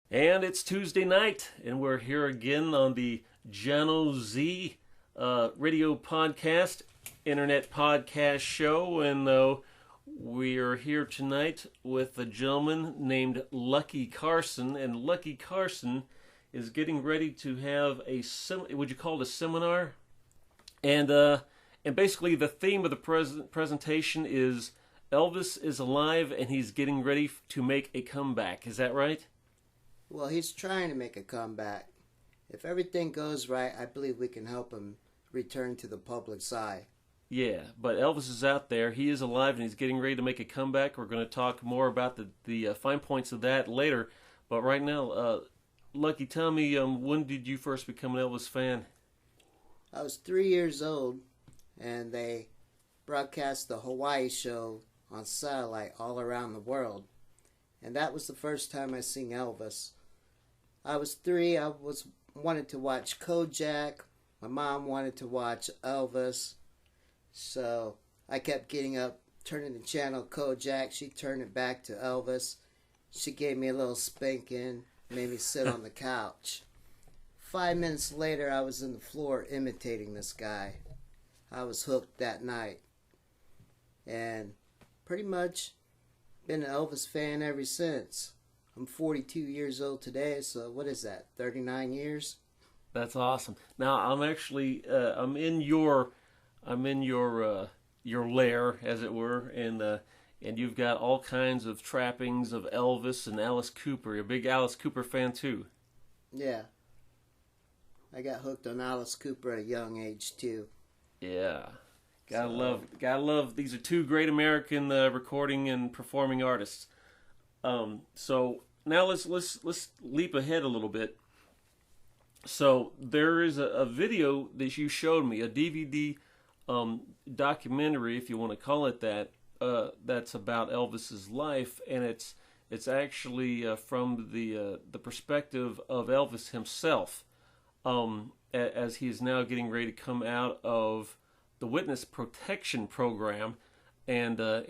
And it's Tuesday night, and we're here again on the Jano Z radio podcast, internet podcast show. And we are here tonight with a gentleman named Lucky Carson. And Lucky Carson is getting ready to have would you call it a seminar? And basically, the theme of the presentation is Elvis is alive and he's getting ready to make a comeback. Is that right? Well, he's trying to make a comeback. If everything goes right, I believe we can help him return to the public's eye. Yeah, but Elvis is out there. He is alive and he's getting ready to make a comeback. We're going to talk more about the fine points of that later. But right now, Lucky, tell me, when did you first become an Elvis fan? I was 3 years old, and they broadcast the Hawaii show on satellite all around the world. And that was the first time I seen Elvis. I was 3. I wanted to watch Kojak. My mom wanted to watch Elvis. So I kept getting up, turning the channel Kojak. She turned it back to Elvis. She gave me a little spanking, made me sit on the couch. 5 minutes later, I was in the floor imitating this guy. I was hooked that night. And pretty much been an Elvis fan ever since. I'm 42 years old today, so what is that, 39 years? That's awesome. Now I'm actually your lair, as it were, and you've got all kinds of trappings of Elvis and Alice Cooper. You're a big Alice Cooper fan too. Yeah, I got hooked on Alice Cooper at a young age too. Yeah, gotta love. These are two great American recording and performing artists. So now let's leap ahead a little bit. So there is a video that you showed me, a DVD documentary, if you want to call it that. That's about Elvis's life, and it's actually from the perspective of Elvis himself, as he is now getting ready to come out of the witness protection program. And I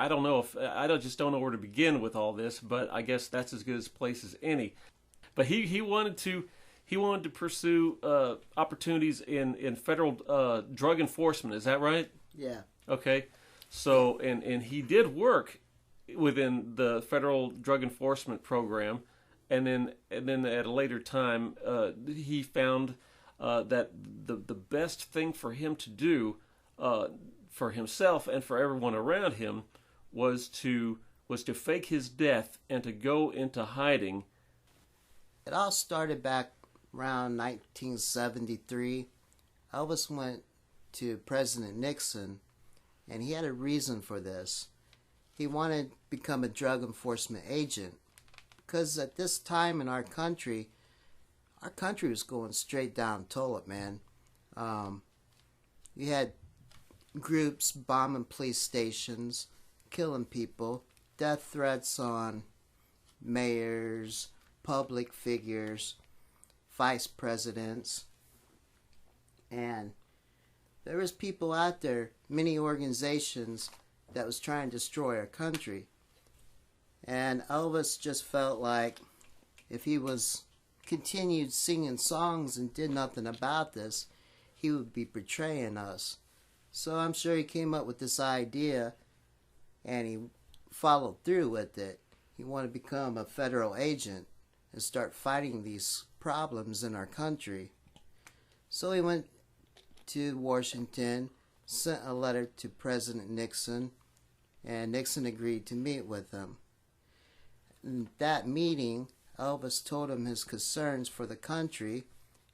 don't know if just don't know where to begin with all this, but I guess that's as good a place as any. But he wanted to pursue opportunities in federal drug enforcement. Is that right? Yeah. Okay. So and he did work within the federal drug enforcement program, and then at a later time he found that the best thing for him to do, for himself and for everyone around him, was to fake his death and to go into hiding. It all started back around 1973. Elvis went to President Nixon, and he had a reason for this. He wanted to become a drug enforcement agent because at this time in our country was going straight down the toilet, man. You had groups bombing police stations, killing people, death threats on mayors, public figures, vice presidents, and there was people out there, many organizations that was trying to destroy our country. And Elvis just felt like if he was continued singing songs and did nothing about this, he would be betraying us. So I'm sure he came up with this idea and he followed through with it. He wanted to become a federal agent and start fighting these problems in our country. So he went to Washington, sent a letter to President Nixon, and Nixon agreed to meet with him. In that meeting, Elvis told him his concerns for the country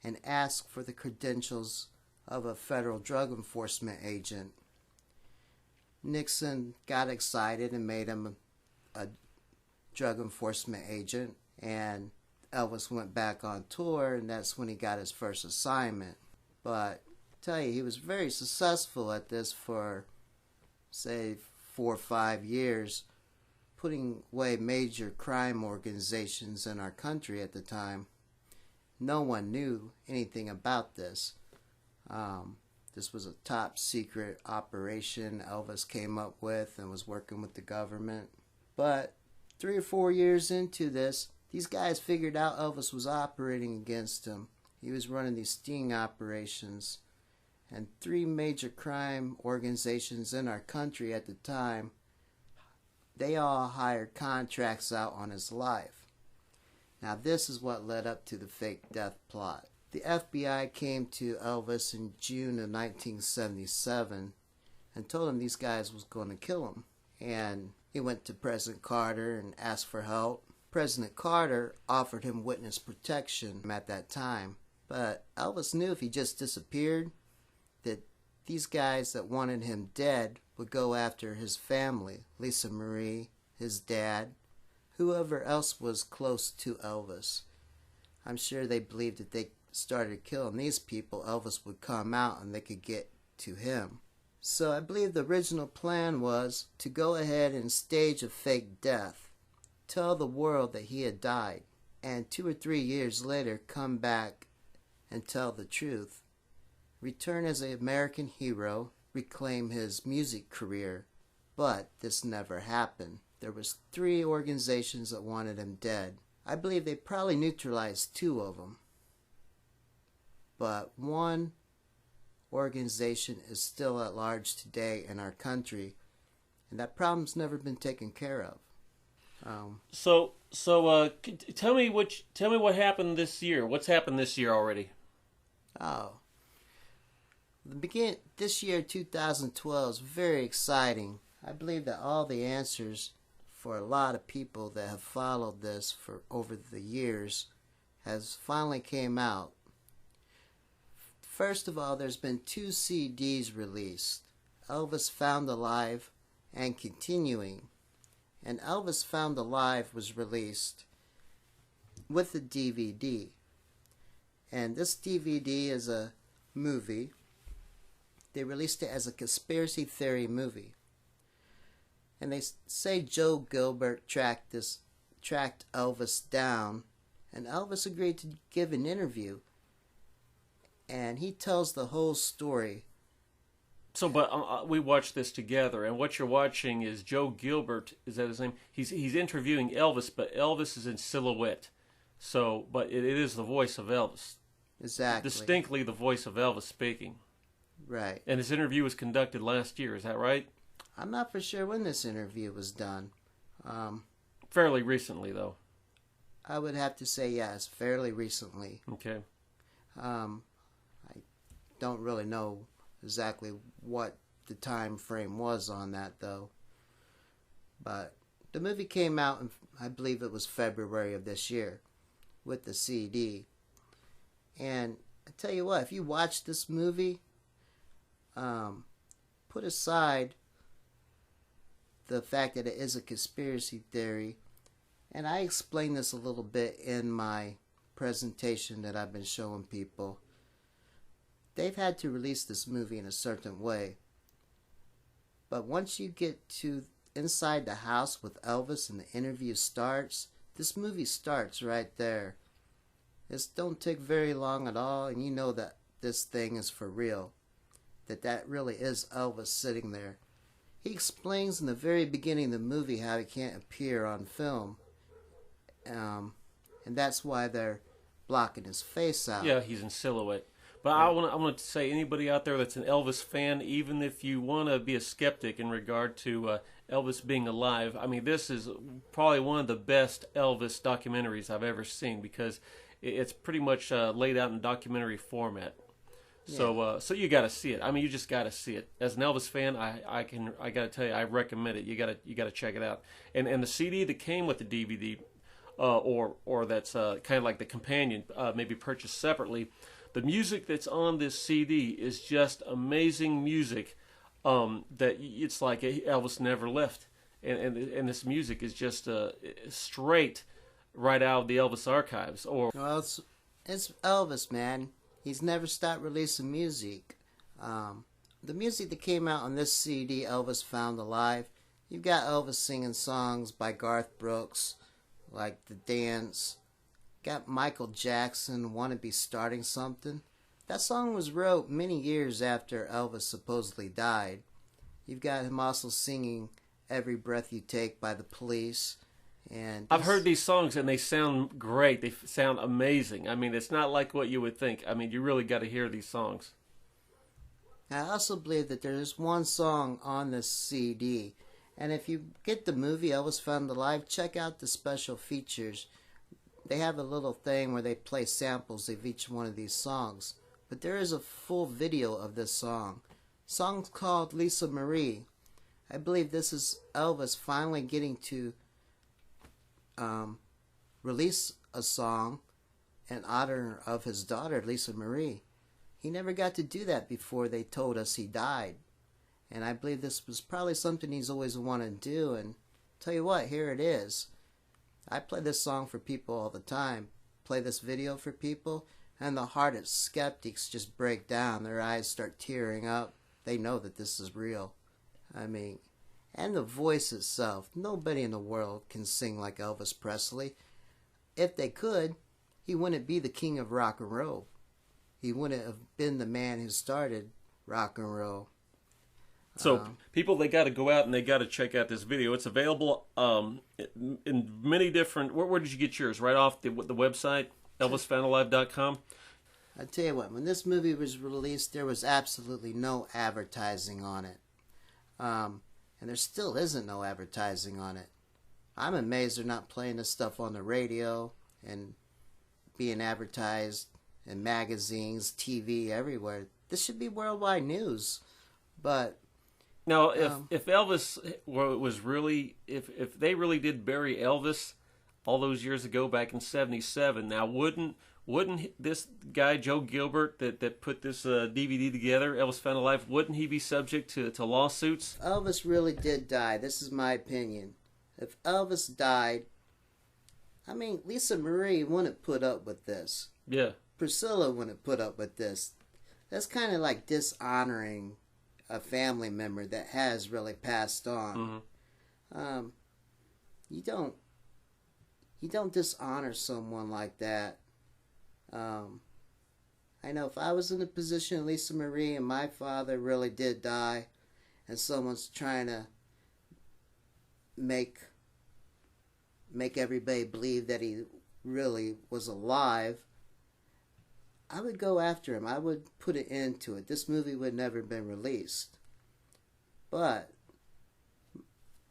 and asked for the credentials of a federal drug enforcement agent. Nixon got excited and made him a drug enforcement agent, and Elvis went back on tour, and that's when he got his first assignment. But I tell you, he was very successful at this for, say, 4 or 5 years, putting away major crime organizations in our country at the time. No one knew anything about this. This was a top secret operation Elvis came up with and was working with the government. But 3 or 4 years into this, These guys figured out Elvis was operating against him. He was running these sting operations. And 3 major crime organizations in our country at the time, they all hired contracts out on his life. Now this is what led up to the fake death plot. The FBI came to Elvis in June of 1977 and told him these guys was going to kill him. And he went to President Carter and asked for help. President Carter offered him witness protection at that time. But Elvis knew if he just disappeared, that these guys that wanted him dead would go after his family, Lisa Marie, his dad, whoever else was close to Elvis. I'm sure they believed that they started killing these people, Elvis would come out and they could get to him. So I believe the original plan was to go ahead and stage a fake death, tell the world that he had died, and 2 or 3 years later come back and tell the truth. Return as an American hero, reclaim his music career, but this never happened. There was 3 organizations that wanted him dead. I believe they probably neutralized 2 of them, but 1 organization is still at large today in our country, and that problem's never been taken care of. Tell me what happened this year. What's happened this year already? This year, 2012, is very exciting. I believe that all the answers for a lot of people that have followed this for over the years has finally came out. First of all, there's been 2 CDs released, Elvis Found Alive and Continuing. And Elvis Found Alive was released with a DVD. And this DVD is a movie. They released it as a conspiracy theory movie. And they say Joe Gilbert tracked Elvis down, and Elvis agreed to give an interview. And he tells the whole story. So, but we watched this together, and what you're watching is Joe Gilbert. Is that his name? He's interviewing Elvis, but Elvis is in silhouette. So, but it is the voice of Elvis. Exactly. Distinctly the voice of Elvis speaking. Right. And this interview was conducted last year. Is that right? I'm not for sure when this interview was done. Fairly recently, though. I would have to say yes, fairly recently. Okay. I don't really know exactly what the time frame was on that, though. But the movie came out in, I believe it was February of this year, with the CD. And I tell you what, if you watch this movie, put aside the fact that it is a conspiracy theory, and I explain this a little bit in my presentation that I've been showing people. They've had to release this movie in a certain way. But once you get to inside the house with Elvis and the interview starts, this movie starts right there. It don't take very long at all, and you know that this thing is for real. That really is Elvis sitting there. He explains in the very beginning of the movie how he can't appear on film. And that's why they're blocking his face out. Yeah, he's in silhouette. But I want to say, anybody out there that's an Elvis fan, even if you want to be a skeptic in regard to Elvis being alive, I mean, this is probably one of the best Elvis documentaries I've ever seen, because it's pretty much laid out in documentary format. Yeah. So you got to see it. I mean, you just got to see it. As an Elvis fan, I got to tell you, I recommend it. You got to check it out. And the CD that came with the DVD, or that's kind of like the companion, maybe purchased separately. The music that's on this CD is just amazing music. That it's like Elvis never left, and this music is just straight right out of the Elvis archives. Well, it's Elvis, man. He's never stopped releasing music. The music that came out on this CD, Elvis Found Alive, you've got Elvis singing songs by Garth Brooks, like The Dance. Got Michael Jackson, Wanna Be Starting Something. That song was wrote many years after Elvis supposedly died. You've got him also singing Every Breath You Take by The Police, And I've heard these songs and they sound great. They sound amazing. I mean, it's not like what you would think. I mean, you really got to hear these songs. I also believe that there's one song on this CD. And if you get the movie Elvis Found Alive, check out the special features. They have a little thing where they play samples of each one of these songs. But there is a full video of this song. The song's called Lisa Marie. I believe this is Elvis finally getting to release a song in honor of his daughter, Lisa Marie. He never got to do that before they told us he died. And I believe this was probably something he's always wanted to do. And tell you what, here it is. I play this song for people all the time. Play this video for people, and the hardest skeptics just break down. Their eyes start tearing up. They know that this is real. I mean, and the voice itself. Nobody in the world can sing like Elvis Presley. If they could, he wouldn't be the king of rock and roll. He wouldn't have been the man who started rock and roll. So people, they got to go out and they got to check out this video. It's available in many different. Where did you get yours? Right off the website, ElvisFoundAlive.com. I tell you what, when this movie was released, there was absolutely no advertising on it, and there still isn't no advertising on it. I'm amazed they're not playing this stuff on the radio and being advertised in magazines, TV, everywhere. This should be worldwide news, but. Now, if Elvis was really, if they really did bury Elvis all those years ago back in '77, now wouldn't this guy Joe Gilbert that put this DVD together, Elvis Found Alive, wouldn't he be subject to lawsuits? Elvis really did die. This is my opinion. If Elvis died, I mean, Lisa Marie wouldn't put up with this. Yeah. Priscilla wouldn't put up with this. That's kind of like dishonoring a family member that has really passed on. Mm-hmm. You don't dishonor someone like that. I know if I was in the position of Lisa Marie and my father really did die, and someone's trying to make everybody believe that he really was alive, I would go after him. I would put an end to it. This movie would never have been released. But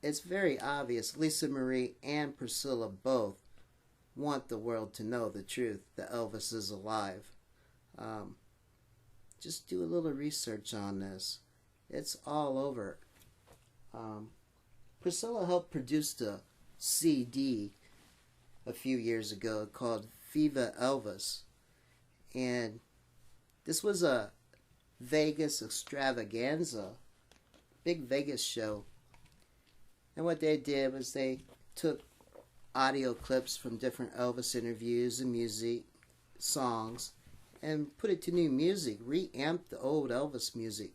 it's very obvious Lisa Marie and Priscilla both want the world to know the truth, that Elvis is alive. Just do a little research on this. It's all over. Priscilla helped produce a CD a few years ago called Viva Elvis. And this was a Vegas extravaganza, big Vegas show. And what they did was they took audio clips from different Elvis interviews and music, songs, and put it to new music, reamped the old Elvis music.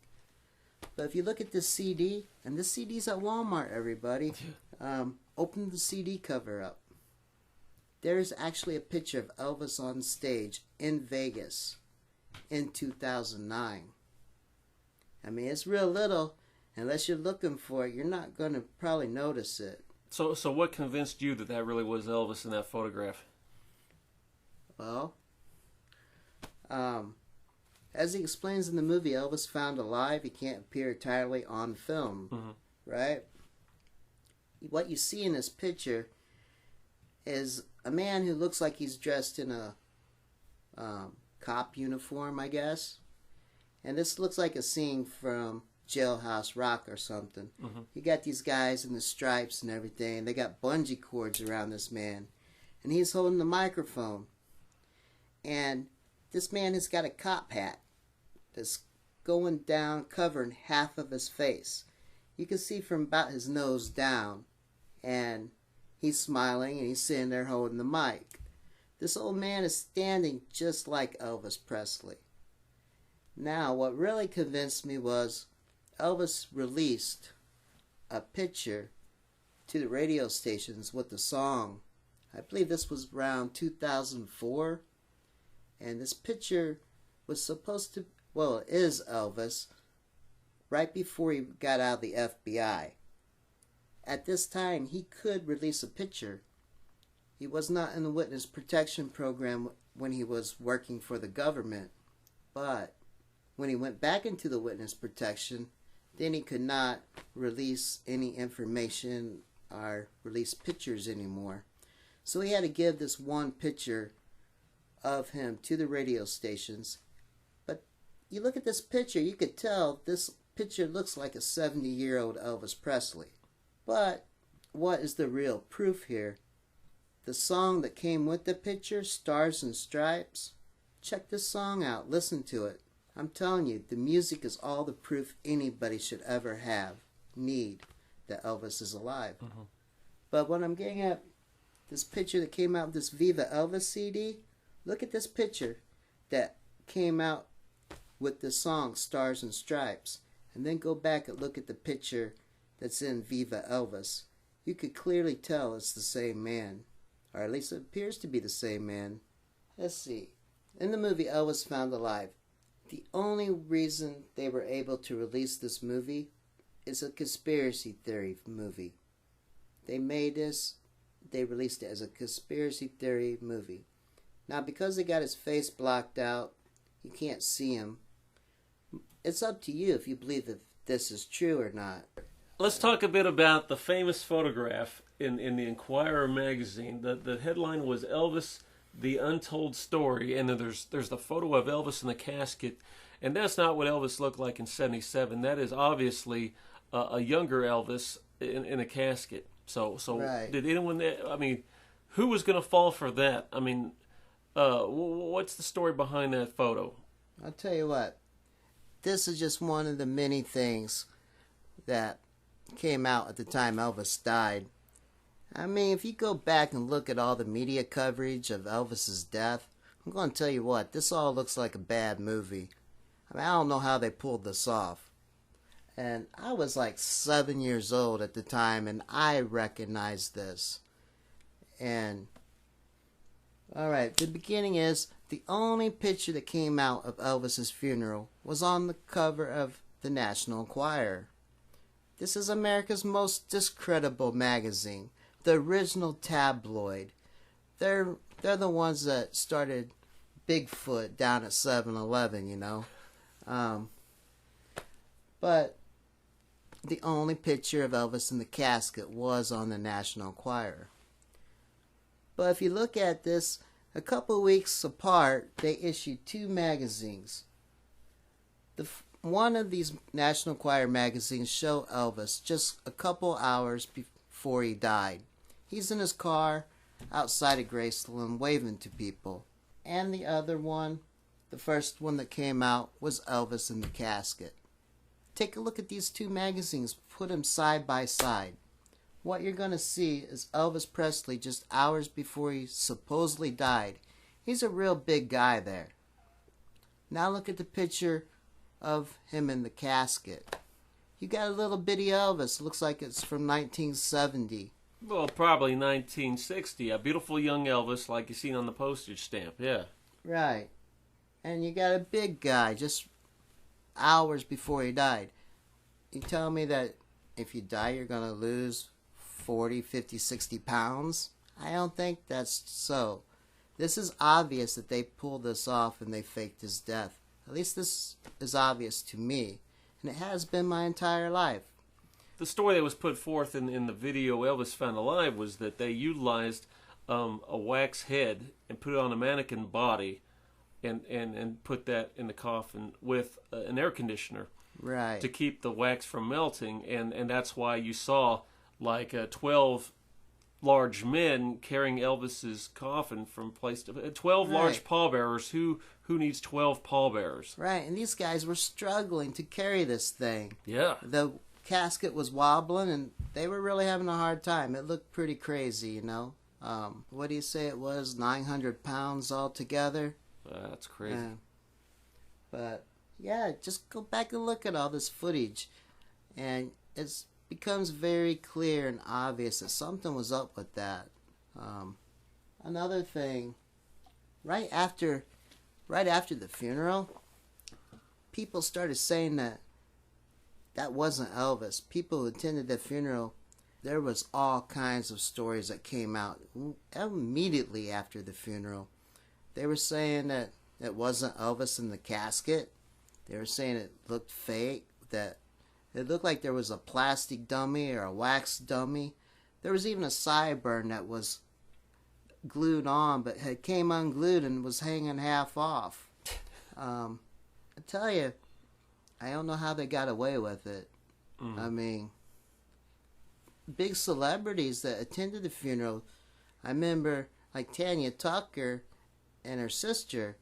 But if you look at this CD, and this CD's at Walmart, everybody, open the CD cover up. There's actually a picture of Elvis on stage in Vegas in 2009. I mean, it's real little. Unless you're looking for it, you're not going to probably notice it. So what convinced you that really was Elvis in that photograph? Well, as he explains in the movie Elvis Found Alive, he can't appear entirely on film, mm-hmm. right? What you see in this picture is a man who looks like he's dressed in a cop uniform, I guess. And this looks like a scene from Jailhouse Rock or something. Mm-hmm. You got these guys in the stripes and everything. They got bungee cords around this man. And he's holding the microphone. And this man has got a cop hat that's going down, covering half of his face. You can see from about his nose down. And he's smiling and he's sitting there holding the mic. This old man is standing just like Elvis Presley. Now, what really convinced me was Elvis released a picture to the radio stations with the song. I believe this was around 2004. And this picture was supposed to, well, it is Elvis right before he got out of the FBI. At this time, he could release a picture He was not in the witness protection program when he was working for the government, but when he went back into the witness protection, then he could not release any information or release pictures anymore. So he had to give this one picture of him to the radio stations. But you look at this picture, you could tell this picture looks like a 70-year-old Elvis Presley. But what is the real proof here? The song that came with the picture, Stars and Stripes. Check this song out. Listen to it. I'm telling you, the music is all the proof anybody should ever need that Elvis is alive. Mm-hmm. But what I'm getting at, this picture that came out with this Viva Elvis CD, look at this picture that came out with the song Stars and Stripes. And then go back and look at the picture that's in Viva Elvis. You could clearly tell it's the same man. Or at least it appears to be the same man. Let's see. In the movie Elvis Found Alive, the only reason they were able to release this movie is a conspiracy theory movie. They released it as a conspiracy theory movie. Now, because they got his face blocked out, you can't see him. It's up to you if you believe that this is true or not. Let's talk a bit about the famous photograph in the Inquirer magazine. The headline was Elvis, the Untold Story, and then there's the photo of Elvis in the casket, and that's not what Elvis looked like in '77. That is obviously a younger Elvis in a casket. So right. Did anyone? I mean, who was going to fall for that? I mean, what's the story behind that photo? I'll tell you what. This is just one of the many things that came out at the time Elvis died. I mean, if you go back and look at all the media coverage of Elvis's death, I'm going to tell you what, this all looks like a bad movie. I mean, I don't know how they pulled this off. And I was like 7 years old at the time, and I recognized this. And, alright, the beginning is, the only picture that came out of Elvis's funeral was on the cover of the National Enquirer. This is America's most discreditable magazine, the original tabloid. They're the ones that started Bigfoot down at 7-Eleven, you know. But the only picture of Elvis in the casket was on the National Enquirer. But if you look at this, a couple weeks apart, they issued two magazines. One of these National Enquirer magazines show Elvis just a couple hours before he died. He's in his car outside of Graceland waving to people. And the other one, the first one that came out, was Elvis in the casket. Take a look at these two magazines, put them side by side. What you're going to see is Elvis Presley just hours before he supposedly died. He's a real big guy there. Now look at the picture of him in the casket. You got a little bitty Elvis. Looks like it's from 1970. Well, probably 1960. A beautiful young Elvis like you seen on the postage stamp, yeah. Right. And you got a big guy just hours before he died. You tell me that if you die you're going to lose 40, 50, 60 pounds? I don't think that's so. This is obvious that they pulled this off and they faked his death. At least this is obvious to me. And it has been my entire life. The story that was put forth in the video Elvis Found Alive was that they utilized a wax head and put it on a mannequin body and put that in the coffin with an air conditioner. Right. To keep the wax from melting. And that's why you saw like 12 large men carrying Elvis's coffin from place to 12 right. large pallbearers. Who needs 12 pallbearers? Right, and these guys were struggling to carry this thing. Yeah. The casket was wobbling, and they were really having a hard time. It looked pretty crazy, you know. What do you say it was? 900 pounds altogether? That's crazy. But, yeah, just go back and look at all this footage, and it becomes very clear and obvious that something was up with that. Another thing, right after the funeral, people started saying that wasn't Elvis. People who attended the funeral there was all kinds of stories that came out immediately after the funeral. They were saying that it wasn't Elvis in the casket. They were saying it looked fake, that it looked like there was a plastic dummy or a wax dummy. There was even a sideburn that was glued on, but had came unglued and was hanging half off. I tell you, I don't know how they got away with it. I mean, big celebrities that attended the funeral. I remember, like Tanya Tucker and her sister.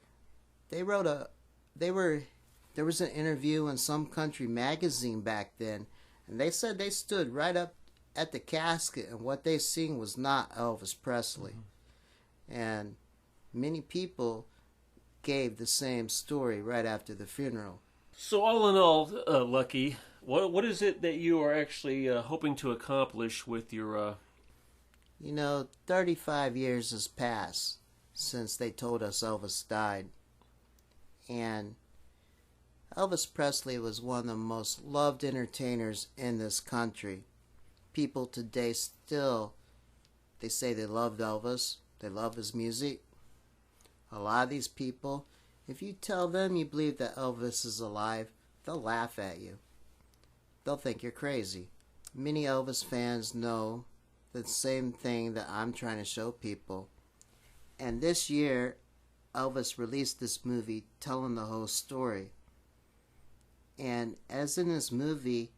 There was an interview in some country magazine back then, and they said they stood right up at the casket, and what they seen was not Elvis Presley. And many people gave the same story right after the funeral. So all in all, Lucky, what is it that you are actually hoping to accomplish with your... 35 years has passed since they told us Elvis died. And Elvis Presley was one of the most loved entertainers in this country. People today still, they say they loved Elvis. They love his music. A lot of these people, if you tell them you believe that Elvis is alive, they'll laugh at you. They'll think you're crazy. Many Elvis fans know the same thing that I'm trying to show people. And this year, Elvis released this movie telling the whole story. And as in this movie,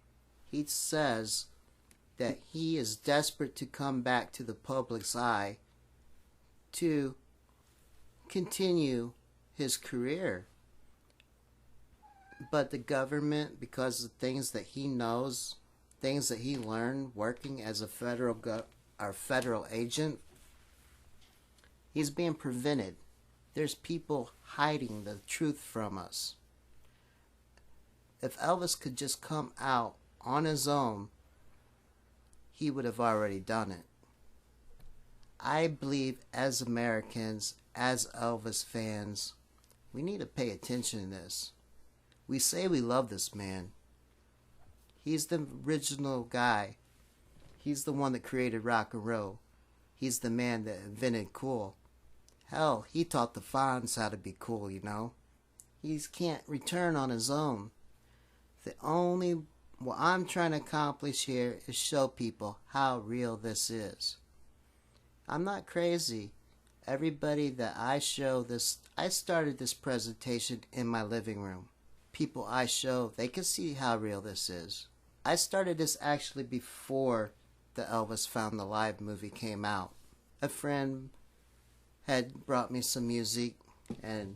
he says that he is desperate to come back to the public's eye to continue his career. But the government, because of things that he knows, things that he learned working as a federal agent, he's being prevented. There's people hiding the truth from us. If Elvis could just come out on his own, he would have already done it. I believe as Americans, as Elvis fans, we need to pay attention to this. We say we love this man. He's the original guy. He's the one that created rock and roll. He's the man that invented cool. Hell, he taught the Fonz how to be cool, He can't return on his own. What I'm trying to accomplish here is show people how real this is. I'm not crazy. Everybody that I show this, I started this presentation in my living room. People I show, they can see how real this is. I started this actually before the Elvis Found Alive movie came out. A friend had brought me some music, and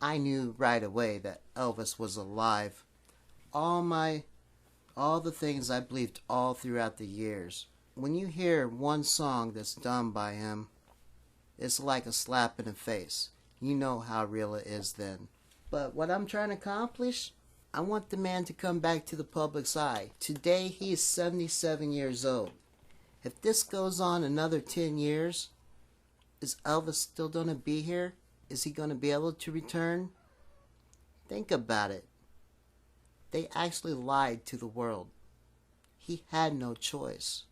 I knew right away that Elvis was alive. All the things I believed all throughout the years. When you hear one song that's done by him, it's like a slap in the face. You know how real it is then. But what I'm trying to accomplish, I want the man to come back to the public's eye. Today he is 77 years old. If this goes on another 10 years, is Elvis still going to be here? Is he going to be able to return? Think about it. They actually lied to the world. He had no choice.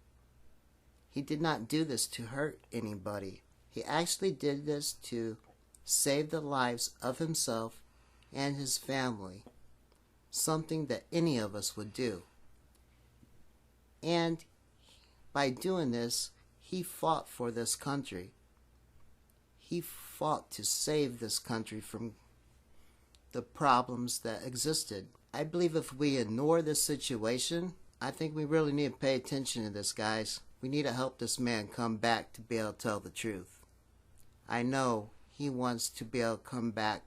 He did not do this to hurt anybody. He actually did this to save the lives of himself and his family. Something that any of us would do. And by doing this, he fought for this country. He fought to save this country from the problems that existed. I believe if we ignore this situation, I think we really need to pay attention to this, guys. We need to help this man come back to be able to tell the truth. I know he wants to be able to come back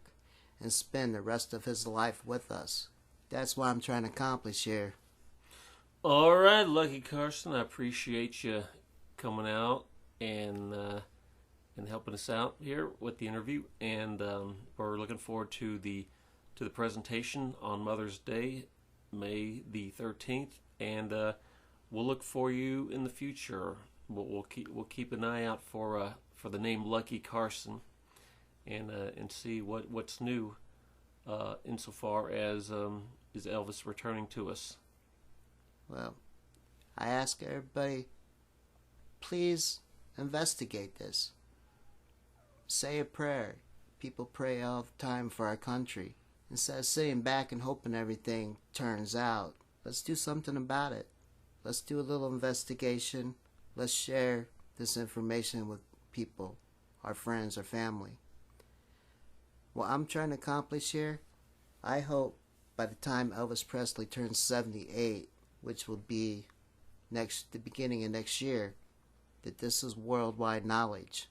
and spend the rest of his life with us. That's what I'm trying to accomplish here. All right, Lucky Carson, I appreciate you coming out and helping us out here with the interview. And we're looking forward to the presentation on Mother's Day, May the 13th, and we'll look for you in the future. We'll keep an eye out for the name Lucky Carson, and see what's new insofar as is Elvis returning to us. Well, I ask everybody, please investigate this. Say a prayer. People pray all the time for our country. Instead of sitting back and hoping everything turns out, let's do something about it. Let's do a little investigation. Let's share this information with people, our friends, our family. What I'm trying to accomplish here, I hope by the time Elvis Presley turns 78, which will be the beginning of next year, that this is worldwide knowledge.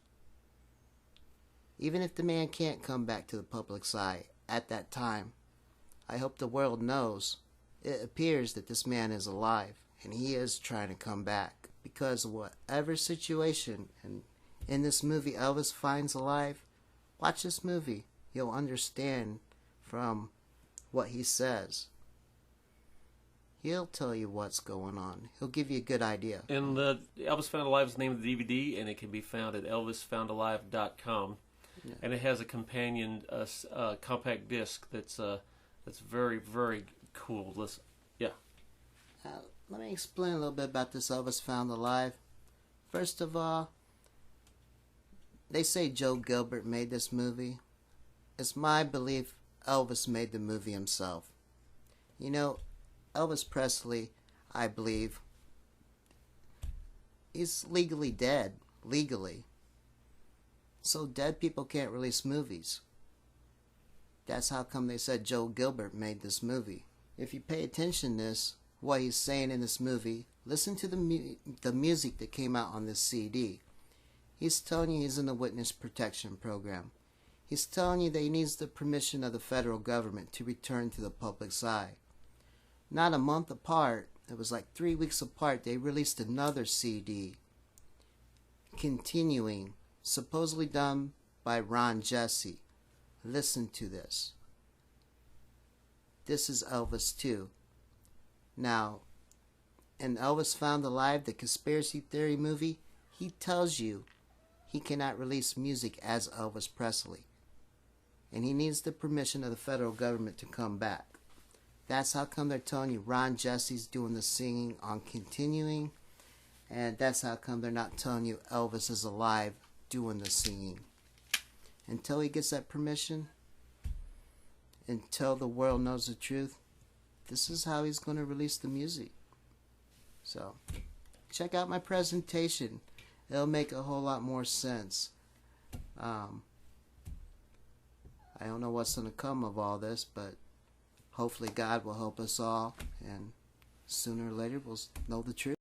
Even if the man can't come back to the public's eye at that time, I hope the world knows it appears that this man is alive and he is trying to come back. Because whatever situation in this movie Elvis finds alive, watch this movie. You'll understand from what he says. He'll tell you what's going on. He'll give you a good idea. And Elvis Found Alive is the name of the DVD, and it can be found at elvisfoundalive.com. Yeah. And it has a companion compact disc that's very, very cool. Listen, yeah. Let me explain a little bit about this Elvis Found Alive. First of all, they say Joe Gilbert made this movie. It's my belief Elvis made the movie himself. You know, Elvis Presley, I believe, he's legally dead. Legally. So dead people can't release movies. That's how come they said Joe Gilbert made this movie. If you pay attention to this, what he's saying in this movie, listen to the music that came out on this CD. He's telling you he's in the witness protection program. He's telling you that he needs the permission of the federal government to return to the public's eye. Not a month apart, it was like 3 weeks apart, they released another CD. Continuing, supposedly done by Ron Jesse. Listen to this. This is Elvis too. Now, in Elvis Found Alive, the conspiracy theory movie, he tells you he cannot release music as Elvis Presley. And he needs the permission of the federal government to come back. That's how come they're telling you Ron Jesse's doing the singing on Continuing. And that's how come they're not telling you Elvis is alive doing the singing. Until he gets that permission, until the world knows the truth, this is how he's going to release the music. So, check out my presentation. It'll make a whole lot more sense. I don't know what's going to come of all this, but hopefully God will help us all, and sooner or later we'll know the truth.